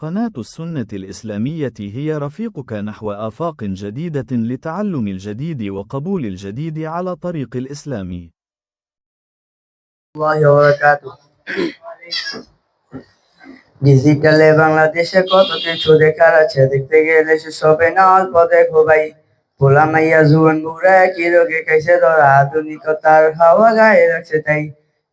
قناة السنة الإسلامية هي رفيقك نحو آفاق جديدة لتعلم الجديد وقبول الجديد على طريق الإسلام. الله وبركاته. ডিজিটালে বাংলাদেশে কত কিছু দেখার আছে, দেখতে গেলে সেসবে না অল্প দেখো ভাই। ভোলা মাইয়া জুয়ান বুড়া কি রোগে খাইছে ধরা, আধুনিকতার হাওয়া গায়ে রাখছে তাই।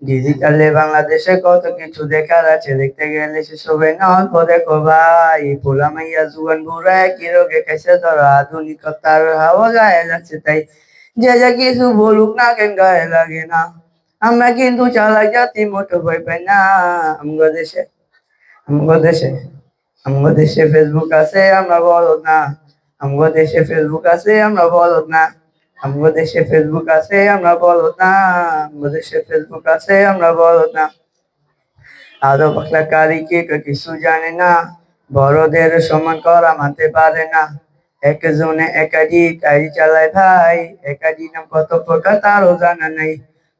ডিজিটালে বাংলাদেশে কত কিছু দেখার আছে, দেখতে গেলে সেসবে না অল্প দেখো ভাই। ভোলা মাইয়া জুয়ান বুড়া কি রোগে খাইছে ধরা, আধুনিকতার হাওয়া গায়ে লাগছে তাই। যে যা কিছু বলুক না কেন গায়ে লাগে না, আমরা কিন্তু চালাই জাতি মোটো ভয় পাই না। আমগো দেশে আমগো দেশে ফেসবুক আছে আমরা বলদ না। আমগো দেশে ফেসবুক আছে আমরা বলদ না। আমগো দেশে ফেসবুক আছে আমরা বলদ না। আমগো দেশে ফেসবুক আছে আমরা বলদ না। আদো পাকলা কারি কে কিছু জানে না, বড়দের সমান করা মানতে পারে না। একজনে একাডি গাড়ি চালায় ভাই, একাডি নাম কত প্রকার তারও জানা নাই।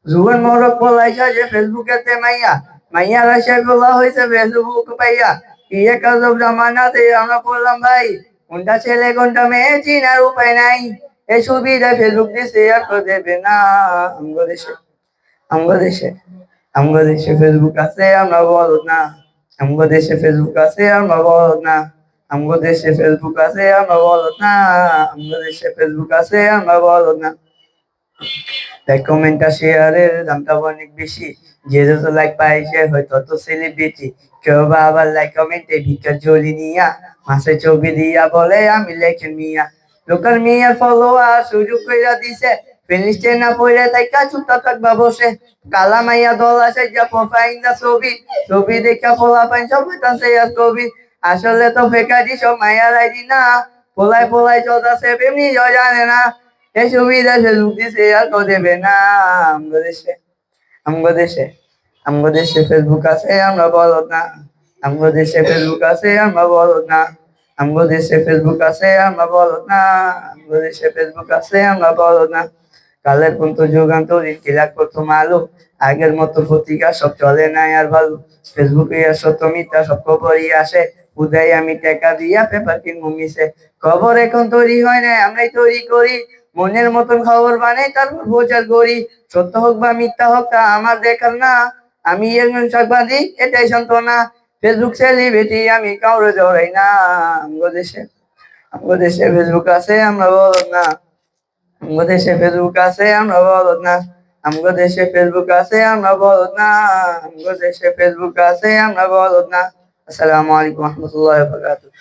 জুয়ান মরক পলাই সাজে ফেসবুকেতে মাইয়া, মাইয়ারা সেগুলা হয়েছে ফেসবুক পাইয়া। কি এক আজব জামানাতে আমরা পড়লাম ভাই, কোনটা ছেলে কোনটা মেয়ে চিনার উপায় নাই। এই সুবিধা ফেসবুক দিয়ে শেয়ার করে দেবে না। আমগো দেশে আমগো দেশে আমগো দেশে ফেসবুক আছে আমরা বলদ না। আমগো দেশে ফেসবুক আছে আমরা বলদ না। আমগো দেশে ফেসবুক আছে আমরা বলদ না। আমগো দেশে ফেসবুক আছে আমরা বলদ না। লাইক কমেন্ট আর শেয়ারের দামটা অনেক বেশি, যে যত লাইক পায় সে হয়তো তত সেলিব্রিটি। কেউ বা আবার লাইক কমেন্টে ভিক্ষার ঝোলি নিয়া মাসে ছবি দিয়া বলে আমি লেখেন মিয়া। লোকাল মিয়ার ফলোয়ার সুযোগ কইরা দিছে, ফিনিশে না পড়ে তাই চুপটা থাকবা বসে। কালা মাইয়া দল আসে যা প্রোফাইল না ছবি দেখা পোলা পাইন সব হইতাছে আর কবি। আসলে তো ফেকারি সব মাইয়ার আইডি না, পোলায় চলতাছে এমনি জানে না। এই সুবিধা ফেসবুক দিছে আর কেউ দেবে না। আমগো দেশে ফেসবুক আছে আমরা বলদ না। আমগো দেশে ফেসবুক আছে আমরা বলদ না। আমগো দেশে ফেসবুক আছে আমরা বলদ না। আমগো দেশে ফেসবুক আছে আমরা বলদ না। কালের কোন তো যুগান্তরী কিলাক প্রথম আলো, আগের মতো পত্রিকা সব চলে নাই আর ভালো। ফেসবুকে আর সত্য মিথ্যা সব খবরই আসে, উদয় আমি টাকা দিয়া পেপার কিনবো মিশে। খবর এখন তৈরি হয় না, আমরাই তৈরি করি, মনের মতন খবর বানাই তারপর প্রচার করি। সত্য হোক বা মিথ্যা হোক তা আমার দেখার না, আমি একজন সাংবাদিক এটাই সান্ত্বনা। ফেসবুক সেলিব্রিটি আমি কাউরে জড়াই না। আমগো দেশে ফেসবুক আছে আমরা বলদ না। আমগো দেশে ফেসবুক আছে আমরা বলদ না। আমগো দেশে ফেসবুক আছে আমরা বলদ না। আমগো দেশে ফেসবুক আছে আমরা বলদ না। আসসালামু আলাইকুম ওয়া রাহমাতুল্লাহি ওয়া বারাকাতুহু।